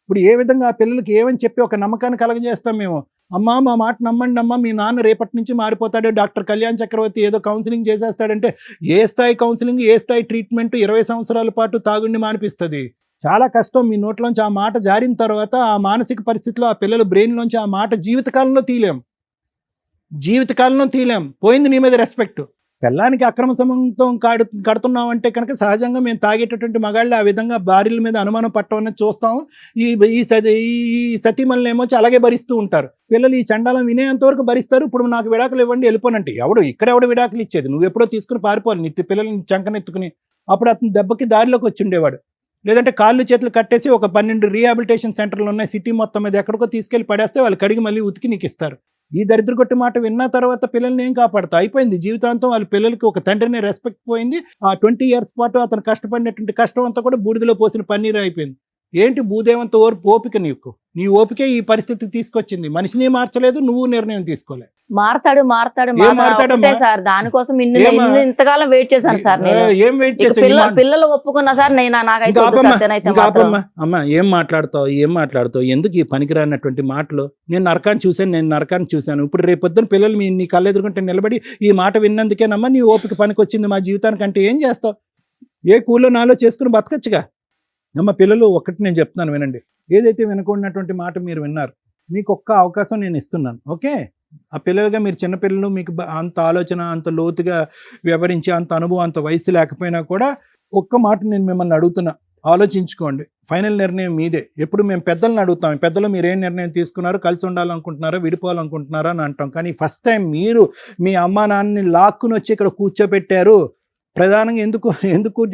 ఇప్పుడు ఏ విధంగా ఆ పిల్లలకి ఏమని చెప్పి ఒక నమ్మకాన్ని కలగజేస్తాం మేము. అమ్మా మా మాట నమ్మండి అమ్మా, మీ నాన్న రేపటి నుంచి మారిపోతాడు, డాక్టర్ కళ్యాణ్ చక్రవర్తి ఏదో కౌన్సిలింగ్ చేసేస్తాడంటే ఏ స్థాయి కౌన్సిలింగ్, ఏ స్థాయి ట్రీట్మెంట్ 20 సంవత్సరాల పాటు తాగుడిని మానిపిస్తుంది. చాలా కష్టం. మీ నోట్లోంచి ఆ మాట జారిన తర్వాత ఆ మానసిక పరిస్థితిలో ఆ పిల్లల బ్రెయిన్లోంచి ఆ మాట జీవితకాలంలో తీలేం. పోయింది నీ మీద రెస్పెక్ట్. పిల్లానికి అక్రమ సంబంధం కడుతున్నాం అంటే కనుక సహజంగా మేము తాగేటటువంటి మగాళ్ళు ఆ విధంగా భార్యల మీద అనుమానం పట్టమని చూస్తాం. ఈ సతీమల్ని ఏమొచ్చి అలాగే భరిస్తూ ఉంటారు. పిల్లలు ఈ చండాలం వినేంతవరకు భరిస్తారు. ఇప్పుడు నాకు విడాకులు ఇవ్వండి వెళ్ళిపోనంటే ఎవడు విడాకులు ఇచ్చేది? నువ్వు ఎప్పుడో తీసుకుని పారిపోవాలి నీ పిల్లల్ని చంకనెత్తుకుని. అప్పుడు అతను దెబ్బకి దారిలోకి వచ్చి ఉండేవాడు. లేదంటే కాళ్ళు చేతులు కట్టేసి ఒక 12 రీహాబిలిటేషన్ సెంటర్లు ఉన్నాయి సిటీ మొత్తం మీద, ఎక్కడికో తీసుకెళ్ళి పడేస్తే వాళ్ళు కడిగి మళ్ళీ ఉతికి నీకు ఇస్తారు. ఈ దరిద్ర కొట్టి మాట విన్న తర్వాత పిల్లల్ని ఏం కాపాడుతా? అయిపోయింది జీవితాంతం. వాళ్ళ పిల్లలకి ఒక తండ్రిని రెస్పెక్ట్ పోయింది. ఆ 20 ఇయర్స్ పాటు అతను కష్టపడినటువంటి కష్టం అంతా కూడా బూడిదలో పోసిన పన్నీరు అయిపోయింది. ఏంటి భూదేవంత ఓపిక నీకు? నీ ఓపికే ఈ పరిస్థితికి తీసుకొచ్చింది. మనిషిని మార్చలేదు, నువ్వు నిర్ణయం తీసుకోలేదు. మారతాడు సార్. దానికోసం ఇంతకాలం వెయిట్ చేశాను సార్. ఏం వెయిట్ చేసి పిల్లలు ఒప్పుకున్నా సార్. అమ్మా ఏం మాట్లాడుతావు? ఎందుకు ఈ పనికిరానటువంటి మాటలు? నేను నరకాన్ని చూశాను. ఇప్పుడు రేపొద్దున పిల్లలు నీ కళ్ళు ఎదుర్కొంటే నిలబడి ఈ మాట విన్నందుకేనమ్మా నీ ఓపిక పనికొచ్చింది మా జీవితానికి అంటే ఏం చేస్తావు? ఏ కూలో నాలో చేసుకుని బతకచ్చుగా. అమ్మ పిల్లలు, ఒకటి నేను చెప్తున్నాను వినండి. ఏదైతే వినకూడనటువంటి మాట మీరు విన్నారు, మీకు ఒక్క అవకాశం నేను ఇస్తున్నాను. ఓకే, ఆ పిల్లలుగా మీరు చిన్నపిల్లలు, మీకు అంత ఆలోచన, అంత లోతుగా వివరించి అంత అనుభవం, అంత వయసు లేకపోయినా కూడా ఒక్క మాట నేను మిమ్మల్ని అడుగుతున్నా, ఆలోచించుకోండి. ఫైనల్ నిర్ణయం మీదే. ఎప్పుడు మేము పెద్దలను అడుగుతాం, పెద్దలు మీరు ఏం నిర్ణయం తీసుకున్నారు, కలిసి ఉండాలనుకుంటున్నారా, విడిపోవాలనుకుంటున్నారా అని అంటాం. కానీ ఫస్ట్ టైం మీరు మీ అమ్మా నాన్నని లాక్కుని వచ్చి ఇక్కడ కూర్చోబెట్టారు. ప్రధానంగా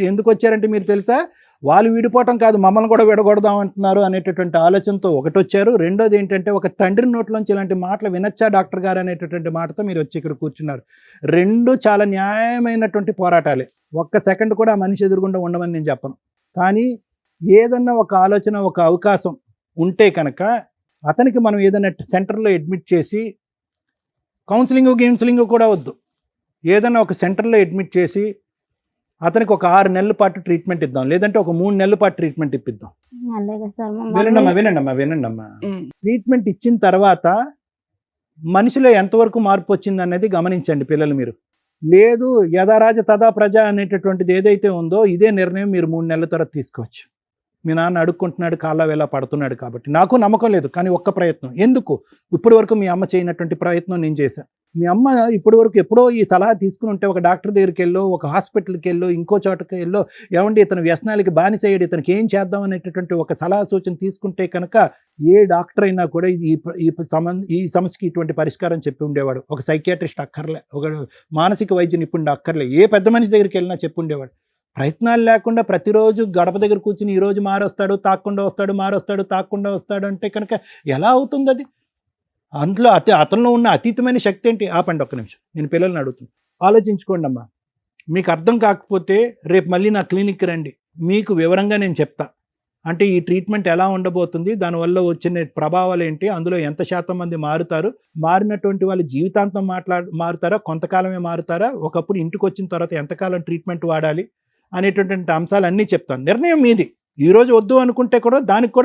ఎందుకు వచ్చారంటే మీరు తెలుసా? వాళ్ళు విడిపోవటం కాదు, మమ్మల్ని కూడా విడగొడదాం అంటున్నారు అనేటటువంటి ఆలోచనతో ఒకటి వచ్చారు. రెండోది ఏంటంటే, ఒక తండ్రి నోట్లోంచి ఇలాంటి మాటలు వినొచ్చా డాక్టర్ గారు అనేటటువంటి మాటతో మీరు వచ్చి ఇక్కడ కూర్చున్నారు. రెండు చాలా న్యాయమైనటువంటి పోరాటాలే. ఒక్క సెకండ్ కూడా ఆ మనిషి ఎదురుగుండా ఉండమని నేను చెప్పను. కానీ ఏదన్నా ఒక ఆలోచన, ఒక అవకాశం ఉంటే కనుక అతనికి మనం ఏదైనా సెంటర్లో అడ్మిట్ చేసి, కౌన్సిలింగ్ కూడా వద్దు, ఏదైనా ఒక సెంటర్లో అడ్మిట్ చేసి అతనికి ఒక 6 నెలల పాటు ట్రీట్మెంట్ ఇద్దాం, లేదంటే ఒక 3 నెలల పాటు ట్రీట్మెంట్ ఇప్పిద్దాం. వినండమ్మా. ట్రీట్మెంట్ ఇచ్చిన తర్వాత మనిషిలో ఎంతవరకు మార్పు వచ్చింది అనేది గమనించండి పిల్లలు మీరు. లేదు యథారాజ తదా ప్రజ అనేటటువంటిది ఏదైతే ఉందో ఇదే నిర్ణయం మీరు 3 నెలల తర్వాత తీసుకోవచ్చు. మీ నాన్న అడుక్కుంటున్నాడు, కాళ్ళ వేళ పడుతున్నాడు కాబట్టి. నాకు నమ్మకం లేదు, కానీ ఒక్క ప్రయత్నం. ఎందుకు ఇప్పటి వరకు మీ అమ్మ చేయనటువంటి ప్రయత్నం నేను చేశాను. మీ అమ్మ ఇప్పటి వరకు ఎప్పుడో ఈ సలహా తీసుకుని ఉంటే, ఒక డాక్టర్ దగ్గరికి వెళ్ళో, ఒక హాస్పిటల్కి వెళ్ళో, ఇంకో చోటకి వెళ్ళో, ఏమండి ఇతను వ్యసనాలకి బానిసయ్యాడు, ఇతనికి ఏం చేద్దాం అనేటటువంటి ఒక సలహా సూచన తీసుకుంటే కనుక ఏ డాక్టర్ అయినా కూడా ఈ సమస్యకి ఇటువంటి పరిష్కారం చెప్పి ఉండేవాడు. ఒక సైకియాట్రిస్ట్ అక్కర్లే, ఒక మానసిక వైద్య నిపుణుడు అక్కర్లే, ఏ పెద్ద మనిషి దగ్గరికి వెళ్ళినా చెప్పి ఉండేవాడు. ప్రయత్నాలు లేకుండా ప్రతిరోజు గడప దగ్గర కూర్చుని ఈరోజు మారొస్తాడు, తాకుండా వస్తాడు, మారొస్తాడు, తాకుండా వస్తాడు అంటే కనుక ఎలా అవుతుంది అది? అందులో అతనిలో ఉన్న అతీతమైన శక్తి ఏంటి? ఆపండి ఒక్క నిమిషం, నేను పిల్లల్ని అడుగుతున్నాను. ఆలోచించుకోండి అమ్మా. మీకు అర్థం కాకపోతే రేపు మళ్ళీ నా క్లినిక్కి రండి, మీకు వివరంగా నేను చెప్తా. అంటే ఈ ట్రీట్మెంట్ ఎలా ఉండబోతుంది, దానివల్ల వచ్చిన ప్రభావాలు ఏంటి, అందులో ఎంత శాతం మంది మారుతారు, మారినటువంటి వాళ్ళు జీవితాంతం మారుతారా, కొంతకాలమే మారుతారా, ఒకప్పుడు ఇంటికి వచ్చిన తర్వాత ఎంతకాలం ట్రీట్మెంట్ వాడాలి అనేటువంటి అంశాలు అన్నీ చెప్తాను. నిర్ణయం మీది. ఈరోజు వద్దు అనుకుంటే కూడా దానికి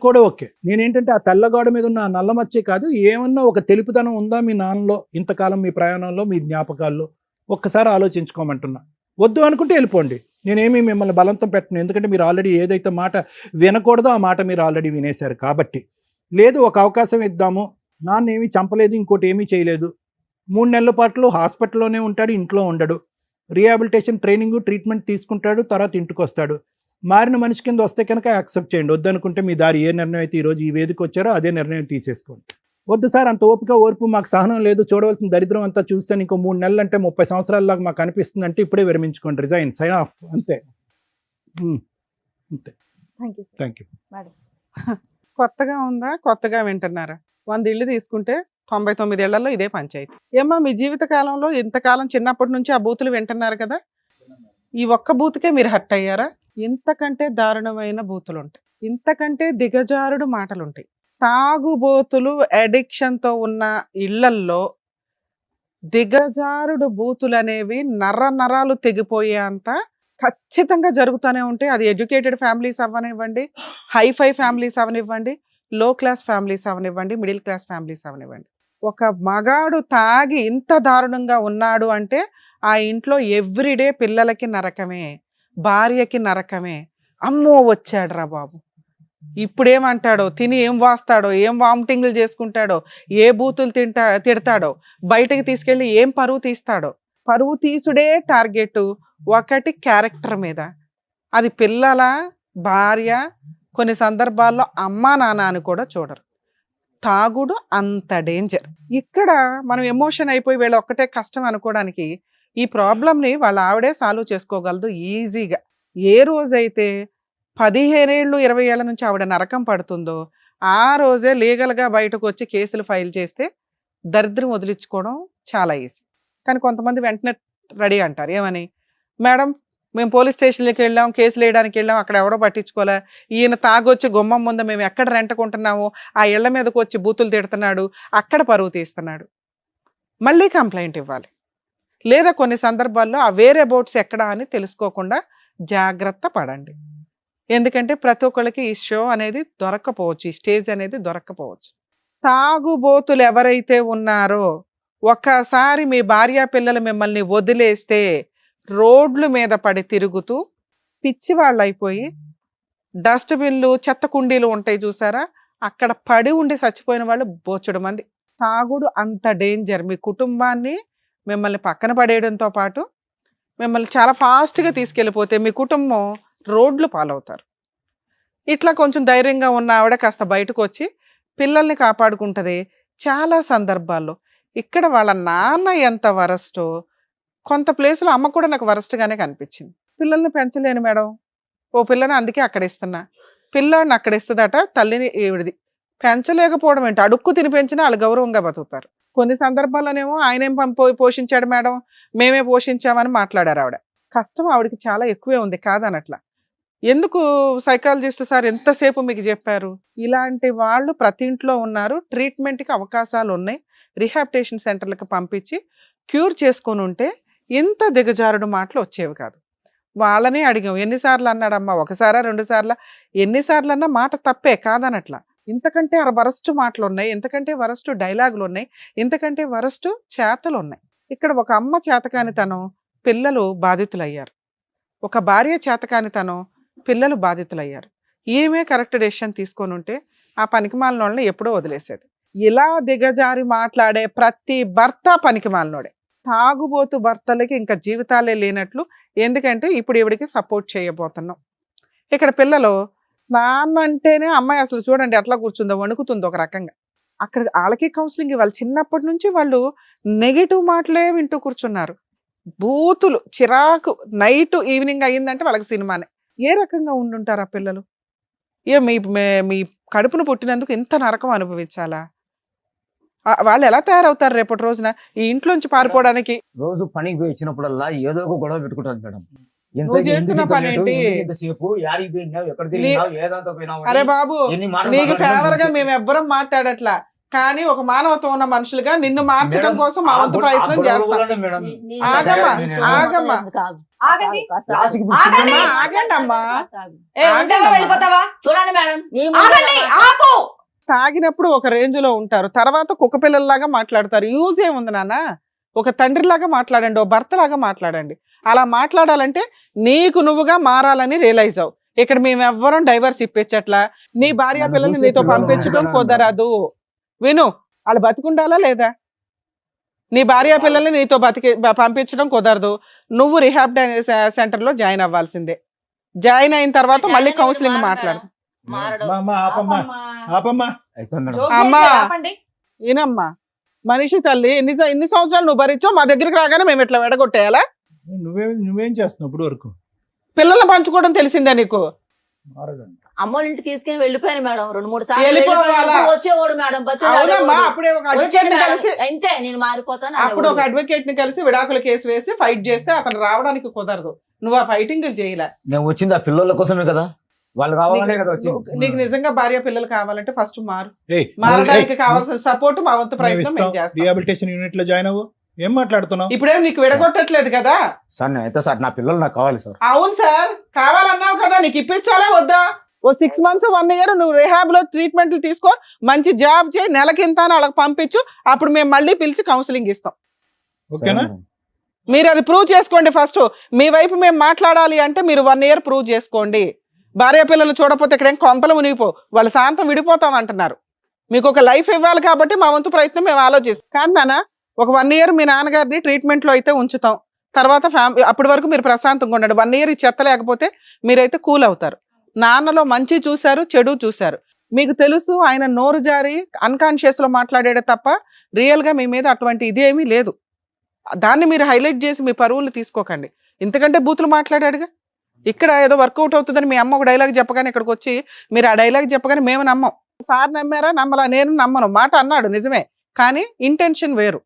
కూడా ఓకే. నేనేంటంటే ఆ తెల్లగోడ మీద ఉన్న నల్ల మచ్చే కాదు, ఏమన్నా ఒక తెలుపుదనం ఉందా మీ నాన్నలో, ఇంతకాలం మీ ప్రయాణంలో, మీ జ్ఞాపకాల్లో ఒక్కసారి ఆలోచించుకోమంటున్నా. వద్దు అనుకుంటే వెళ్ళిపోండి, నేనేమి మిమ్మల్ని బలవంతం పెట్టను. ఎందుకంటే మీరు ఆల్రెడీ ఏదైతే మాట వినకూడదో ఆ మాట మీరు ఆల్రెడీ వినేశారు కాబట్టి. లేదు ఒక అవకాశం ఇద్దాము, నాన్న ఏమీ చంపలేదు, ఇంకోటి ఏమీ చేయలేదు, 3 నెలల పాటు హాస్పిటల్లోనే ఉంటాడు, ఇంట్లో ఉండడు, రీహాబిలిటేషన్ ట్రైనింగ్ ట్రీట్మెంట్ తీసుకుంటాడు, తర్వాత ఇంటికి వస్తాడు. మారిన మనిషి కింద వస్తే కనుక యాక్సెప్ట్ చేయండి. వద్దనుకుంటే మీ దారి ఏ నిర్ణయం అయితే ఈరోజు ఈ వేదిక వచ్చారో అదే నిర్ణయం తీసేసుకోండి. వద్దు సార్ అంత ఓపిక ఓర్పు మాకు సహనం లేదు, చూడవలసిన దరిద్రం అంతా చూస్తాను, ఇంకో 3 నెలలు అంటే 30 సంవత్సరాలలాగా మాకు అనిపిస్తుంది అంటే ఇప్పుడే విరమించుకోండి, రిజైన్, సైన్ ఆఫ్, అంతే. అంతే. Thank you. మేడం కొత్తగా ఉందా, కొత్తగా వింటున్నారా? 100 ఇళ్ళు తీసుకుంటే 99 ఏళ్లలో ఇదే పంచాయతీ. ఏమ్మా మీ జీవిత కాలంలో ఇంతకాలం చిన్నప్పటి నుంచి ఆ బూతులు వింటున్నారు కదా, ఈ ఒక్క బూతుకే మీరు హర్ట్ అయ్యారా? ఇంతకంటే దారుణమైన బూతులు ఉంటాయి, ఇంతకంటే దిగజారుడు మాటలు ఉంటాయి. తాగుబోతులు అడిక్షన్ తో ఉన్న ఇళ్లల్లో దిగజారుడు బూతులు అనేవి నరాలు తెగిపోయేంత ఖచ్చితంగా జరుగుతూనే ఉంటాయి. అది ఎడ్యుకేటెడ్ ఫ్యామిలీస్ అవ్వనివ్వండి, హైఫై ఫ్యామిలీస్ అవనివ్వండి, లో క్లాస్ ఫ్యామిలీస్ అవనివ్వండి, మిడిల్ క్లాస్ ఫ్యామిలీస్ అవనివ్వండి. ఒక మగాడు తాగి ఇంత దారుణంగా ఉన్నాడు అంటే ఆ ఇంట్లో ఎవ్రీడే పిల్లలకి నరకమే, భార్యకి నరకమే. అమ్మో వచ్చాడురా బాబు, ఇప్పుడేమంటాడో, తిని ఏం వాస్తాడో, ఏం వామిటింగ్లు చేసుకుంటాడో, ఏ బూతులు తిడతాడో, బయటకు తీసుకెళ్ళి ఏం పరువు తీస్తాడో. పరువు తీసుడే టార్గెట్ ఒకటి క్యారెక్టర్ మీద. అది పిల్లల, భార్య, కొన్ని సందర్భాల్లో అమ్మా నాన్న అని కూడా చూడరు. తాగుడు అంత డేంజర్. ఇక్కడ మనం ఎమోషన్ అయిపోయి వీళ్ళ ఒక్కటే కష్టం అనుకోవడానికి ఈ ప్రాబ్లంని వాళ్ళ ఆవిడే సాల్వ్ చేసుకోగలదు ఈజీగా. ఏ రోజైతే 15 ఏళ్ళు 20 ఏళ్ల నుంచి ఆవిడ నరకం పడుతుందో ఆ రోజే లీగల్గా బయటకు వచ్చి కేసులు ఫైల్ చేస్తే దరిద్రం వదిలించుకోవడం చాలా ఈజీ. కానీ కొంతమంది వెంటనే రెడీ అంటారు, ఏమని, మేడం మేము పోలీస్ స్టేషన్కి వెళ్ళాం, కేసులు వేయడానికి వెళ్ళాం, అక్కడ ఎవరో పట్టించుకోలే, ఈయన తాగొచ్చి గుమ్మం ముందు మేము ఎక్కడ రెంటకుంటున్నామో ఆ ఇళ్ల మీదకి వచ్చి బూతులు తిడుతున్నాడు, అక్కడ పరువు తీస్తున్నాడు, మళ్ళీ కంప్లైంట్ ఇవ్వాలి. లేదా కొన్ని సందర్భాల్లో ఆ వేరే బోట్స్ ఎక్కడ అని తెలుసుకోకుండా జాగ్రత్త పడండి. ఎందుకంటే ప్రతి ఒక్కళ్ళకి ఈ షో అనేది దొరక్కపోవచ్చు, ఈ స్టేజ్ అనేది దొరక్కపోవచ్చు. తాగుబోతులు ఎవరైతే ఉన్నారో ఒక్కసారి మీ భార్య పిల్లలు మిమ్మల్ని వదిలేస్తే రోడ్ల మీద పడి తిరుగుతూ పిచ్చి వాళ్ళు అయిపోయి, డస్ట్బిన్లు, చెత్త కుండీలు ఉంటాయి చూసారా, అక్కడ పడి ఉండి చచ్చిపోయిన వాళ్ళు బోచుడు మంది. తాగుడు అంత డేంజర్. మీ కుటుంబాన్ని మిమ్మల్ని పక్కన పడేయడంతో పాటు మిమ్మల్ని చాలా ఫాస్ట్గా తీసుకెళ్ళిపోతే మీ కుటుంబం రోడ్లు పాలవుతారు. ఇట్లా కొంచెం ధైర్యంగా ఉన్న ఆవిడ కాస్త బయటకు వచ్చి పిల్లల్ని కాపాడుకుంటుంది. చాలా సందర్భాల్లో ఇక్కడ వాళ్ళ నాన్న ఎంత వరస్టో, కొంత ప్లేస్లో అమ్మ కూడా నాకు వరస్ట్గానే కనిపించింది. పిల్లల్ని పెంచలేను మేడం, ఓ పిల్లని అందుకే అక్కడ ఇస్తున్నా, పిల్లాడిని అక్కడ ఇస్తుందట తల్లిని, ఈవిడిది పెంచలేకపోవడం ఏంటి, అడుక్కు తిని పెంచినా వాళ్ళు గౌరవంగా బతుకుతారు. కొన్ని సందర్భాల్లోనేమో ఆయనేం పోషించాడు మేడం, మేమే పోషించామని మాట్లాడారు ఆవిడ. కష్టం ఆవిడకి చాలా ఎక్కువే ఉంది కాదనట్లా. ఎందుకు సైకాలజిస్ట్ సార్ ఎంతసేపు మీకు చెప్పారు? ఇలాంటి వాళ్ళు ప్రతి ఇంట్లో ఉన్నారు. ట్రీట్మెంట్కి అవకాశాలు ఉన్నాయి, రిహాబిటేషన్ సెంటర్లకు పంపించి క్యూర్ చేసుకొని ఉంటే ఇంత దిగజారుడు మాటలు వచ్చేవి కాదు. వాళ్ళని అడిగాం, ఎన్నిసార్లు అన్నాడమ్మా, ఒకసారా 2 సార్లా, ఎన్నిసార్లు అన్నా మాట తప్పే కాదనట్లా. ఇంతకంటే వరస్ట్ మాటలు ఉన్నాయి, ఇంతకంటే వరస్ట్ డైలాగులు ఉన్నాయి, ఇంతకంటే వరస్ట్ చేతలు ఉన్నాయి. ఇక్కడ ఒక అమ్మ చేతకానితనం, పిల్లలు బాధితులయ్యారు. ఒక భార్య చేతకానితనం, పిల్లలు బాధితులయ్యారు. ఈమె కరెక్ట్ డెసిషన్ తీసుకొని ఉంటే ఆ పనికిమాలిన వాళ్ళని ఎప్పుడో వదిలేసేది. ఇలా దిగజారి మాట్లాడే ప్రతి భర్త పనికిమాలినోడే. తాగుబోతు భర్తలకి ఇంకా జీవితాలే లేనట్లు. ఎందుకంటే ఇప్పుడు ఈవిడికి సపోర్ట్ చేయబోతున్నాం. ఇక్కడ పిల్లలు నాన్న అంటేనే అమ్మాయి అసలు చూడండి ఎట్లా కూర్చుందో, వణుకుతుందో ఒక రకంగా. అక్కడ వాళ్ళకి కౌన్సిలింగ్ ఇవ్వాలి. చిన్నప్పటి నుంచి వాళ్ళు నెగిటివ్ మాటలే వింటూ కూర్చున్నారు. బూతులు, చిరాకు, నైట్ ఈవినింగ్ అయ్యిందంటే వాళ్ళకి సినిమానే. ఏ రకంగా ఉండుంటారు ఆ పిల్లలు? మీ కడుపును పుట్టినందుకు ఇంత నరకం అనుభవించాలా? వాళ్ళు ఎలా తయారవుతారు రేపటి రోజున ఈ ఇంట్లోంచి పారిపోవడానికి? రోజు పనికి పోయి వచ్చినప్పుడల్లా ఏదో ఒక గొడవ పెట్టుకుంటాను మేడం. నువ్వు చేస్తున్న పని ఏంటి? అరే బాబు, నీకు ఫేవర్ గా మేము ఎవ్వరం మాట్లాడట్లా, కానీ ఒక మానవత్వం ఉన్న మనుషులుగా నిన్ను మార్చడం కోసం మా వంతు ప్రయత్నం చేస్తాం. ఆగమ్మా, ఆగమ్మా, ఆగండి. ఆగండి అమ్మా. వెళ్ళిపోతావా? చూడండి మేడం, తాగినప్పుడు ఒక రేంజ్ లో ఉంటారు, తర్వాత కుక్క పిల్లల్లాగా మాట్లాడతారు. యూజ్ ఏముంది నాన్న? ఒక తండ్రిలాగా మాట్లాడండి, ఓ భర్తలాగా మాట్లాడండి. అలా మాట్లాడాలంటే నీకు నువ్వుగా మారాలని రియలైజ్ అవు. ఇక్కడ మేము ఎవ్వరం డైవర్స్ ఇప్పించట్లా. నీ భార్య పిల్లల్ని నీతో పంపించడం కుదరదు. విను, వాళ్ళు బతికుండాలా లేదా? నీ భార్య పిల్లల్ని నీతో పంపించడం కుదరదు. నువ్వు రిహాబ్ సెంటర్లో జాయిన్ అవ్వాల్సిందే. జాయిన్ అయిన తర్వాత మళ్ళీ కౌన్సిలింగ్ మాట్లాడు. ఆపమ్మా అయితే మేడం జోక్ అమ్మా. చేయట్లేదు, ఆపండి. ఈనమ్మా మనిషి తల్లి ఎన్ని సంవత్సరాలు నువ్వు భరించావు, మా దగ్గరికి రాగానే మేము ఇట్లా వెడగొట్టేయాలా? నువ్వేం చేస్తున్నావు ఇప్పుడు వరకు? పిల్లల్ని పంచుకోవడం తెలిసిందా నీకు? అమ్మోళ్ళ ఇంటికి తీసుకుని వెళ్ళిపోయాను మేడం 2-3 సార్లు వెళ్ళిపోవాలా? వెళ్ళిపోయాను. వచ్చేవాడు మేడం అవునమ్మా, అప్పుడే ఒక అడ్వకేట్ ని కలిసి అంతే నేను మారిపోతాను అప్పుడు ఒక అనేవాడు. అడ్వకేట్ ని కలిసి విడాకుల కేసు వేసి ఫైట్ చేస్తే అతను రావడానికి కుదరదు. నువ్వు ఆ ఫైటింగ్ చేయలే. నేను వచ్చింది ఆ పిల్లల కోసమే కదా, వాళ్ళు కావాలనే కదా వచ్చింది. నీకు నిజంగా భార్య పిల్లలు కావాలంటే ఫస్ట్ మారు. ఏయ్, మారడానికి కావాల్సిన సపోర్ట్ మా వంతు ప్రయత్నం మేము చేస్తాం. రిహాబిలిటేషన్ యూనిట్ లో జాయిన్ అవ్వు. ఏం మాట్లాడుతున్నావు? ఇప్పుడేం నీకు విడగొట్టట్లేదు కదా? సార్ అయితే సార్ నా పిల్లలు నాకు కావాలి సార్. అవును సార్, కావాలన్నావు కదా, నీకు ఇప్పించాలా వద్దా? ఓ 6 months 1 year నువ్వు రిహాబ్ లో ట్రీట్మెంట్లు తీసుకో, మంచి జాబ్ చేయి, నెలకింత అని వాళ్ళకి పంపించు, అప్పుడు మేము మళ్ళీ పిలిచి కౌన్సిలింగ్ ఇస్తాం. ఓకేనా? మీరు అది ప్రూవ్ చేసుకోండి ఫస్ట్. మీ వైపు మేము మాట్లాడాలి అంటే మీరు 1 year ప్రూవ్ చేసుకోండి. భార్య పిల్లలు చూడపోతే ఇక్కడ ఏం కొంపలు మునిగిపో, వాళ్ళు శాంతం విడిపోతాం అంటున్నారు. మీకు ఒక లైఫ్ ఇవ్వాలి కాబట్టి మా వంతు ప్రయత్నం మేము ఆలోచిస్తాం. కానీ నాన్న ఒక 1 year మీ నాన్నగారిని ట్రీట్మెంట్ లో అయితే ఉంచుతాం, తర్వాత ఫ్యామిలీ అప్పటి వరకు మీరు ప్రశాంతంగా ఉండండి. 1 year ఈ చెత్త లేకపోతే మీరైతే కూల్ అవుతారు. నాన్నలో మంచి చూశారు, చెడు చూశారు, మీకు తెలుసు. ఆయన నోరు జారి అన్కాన్షియస్ లో మాట్లాడాడే తప్ప రియల్ గా మీ మీద అటువంటి ఇదేమీ లేదు. దాన్ని మీరు హైలైట్ చేసి మీ పరువులు తీసుకోకండి. ఇంతకంటే బూతులు మాట్లాడాడుగా. ఇక్కడ ఏదో వర్కౌట్ అవుతుందని మీ అమ్మ ఒక డైలాగ్ చెప్పగానే ఇక్కడికి వచ్చి మీరు ఆ డైలాగ్ చెప్పగానే మేము నమ్మం. సార్ నమ్మారా? నమ్మలా? నేను నమ్మను. మాట అన్నాడు నిజమే, కానీ ఇంటెన్షన్ వేరు.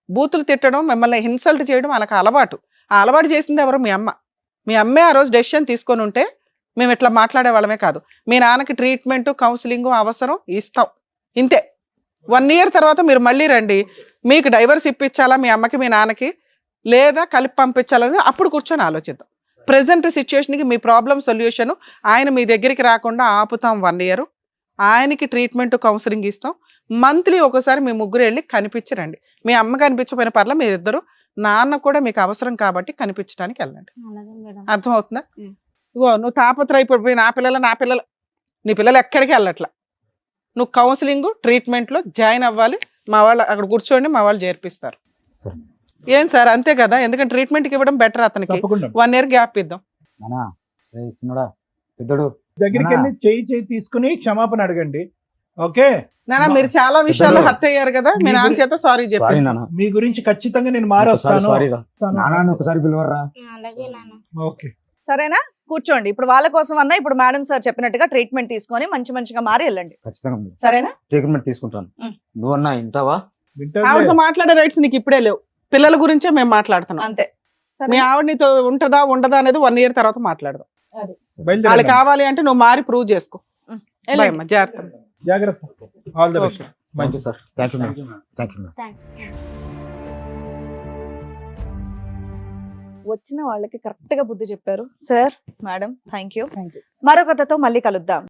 బూతులు తిట్టడం, మిమ్మల్ని ఇన్సల్ట్ చేయడం వాళ్ళకి అలవాటు. ఆ అలవాటు చేసింది ఎవరు? మీ అమ్మ. మీ అమ్మే ఆ రోజు డెసిషన్ తీసుకొని ఉంటే మేము ఇట్లా మాట్లాడే వాళ్ళమే కాదు. మీ నాన్నకి ట్రీట్మెంట్ కౌన్సిలింగ్ అవసరం, ఇస్తాం, ఇంతే. 1 year తర్వాత మీరు మళ్ళీ రండి. మీకు డైవర్స్ ఇప్పించాలా మీ అమ్మకి మీ నాన్నకి, లేదా కలిపి పంపించాలని అప్పుడు కూర్చొని ఆలోచిద్దాం. ప్రజెంట్ సిచ్యువేషన్కి మీ ప్రాబ్లం సొల్యూషన్ ఆయన మీ దగ్గరికి రాకుండా ఆపుతాం 1 year. ఆయనకి ట్రీట్మెంట్ కౌన్సిలింగ్ ఇస్తాం. మంత్లీ ఒకసారి మీ ముగ్గురు వెళ్ళి కనిపించరండి. మీ అమ్మ కనిపించకపోయిన పర్లేదు, మీరిద్దరు నాన్న కూడా మీకు అవసరం కాబట్టి కనిపించడానికి వెళ్ళండి. అలాగే మేడం. అర్థమవుతుందా? ఇగో నువ్వు తాపత్రయపడిపోయి నా పిల్లలు నీ పిల్లలు ఎక్కడికి వెళ్ళట్లా. నువ్వు కౌన్సిలింగ్ ట్రీట్మెంట్లో జాయిన్ అవ్వాలి. మా వాళ్ళు అక్కడ కూర్చోండి, మా వాళ్ళు చేర్పిస్తారు. సరే. ఏం సార్, అంతే కదా? ఎందుకంటే ట్రీట్మెంట్కి ఇవ్వడం బెటర్. అతనికి తప్పకుండా 1 year గ్యాప్ ఇద్దాం. నానా చిన్నడా పెద్దడు దగ్గరికి వెళ్ళి చేయి తీసుకుని క్షమాపణ అడగండి. ఓకే, నాన్న మీరు చాలా విషయాల్లో పెద్దలు. హర్ట్ అయ్యారు కదా, మీ నాన్న చేత సారీ సారీ చెప్పి. నాన్న, మీ గురించి ఖచ్చితంగా నేను మారొస్తాను. సారీ రా నాన్న, ఒకసారి పిలవర్రా. అలాగే నాన్న. ఓకే, సరేనా? కూర్చోండి. ఇప్పుడు వాళ్ళ కోసం అన్నా ఇప్పుడు మేడం సార్ చెప్పినట్టుగా ట్రీట్మెంట్ తీసుకొని మంచిగా మారి వెళ్ళండి. ఖచ్చితంగా సరేనా? ట్రీట్మెంట్ తీసుకుంటాను. నువ్వన్నా ఇంటావా? ఆవిడతో మాట్లాడే రైట్స్ నీకు ఇప్పుడే లేవు. పిల్లల గురించే మేము మాట్లాడుతున్నాం. అంతే. మీ ఆవిడ నీతో ఉంటదా ఉండదా అనేది 1 year తర్వాత మాట్లాడదాం. వాళ్ళు బయలుదేరండి. కావాలి అంటే నువ్వు మారి ప్రూవ్ చేసుకో. వెళ్ళండి. బాయ్ అమ్మా, జాగ్రత్త. జాగ్రత్త. All the best. Thank you sir. Thank you thank you. Thank you. వచ్చిన వాళ్ళకి కరెక్ట్ గా బుద్ధి చెప్పారు సార్, మేడం. Thank you. మరొకతో మళ్ళీ కలుద్దాం.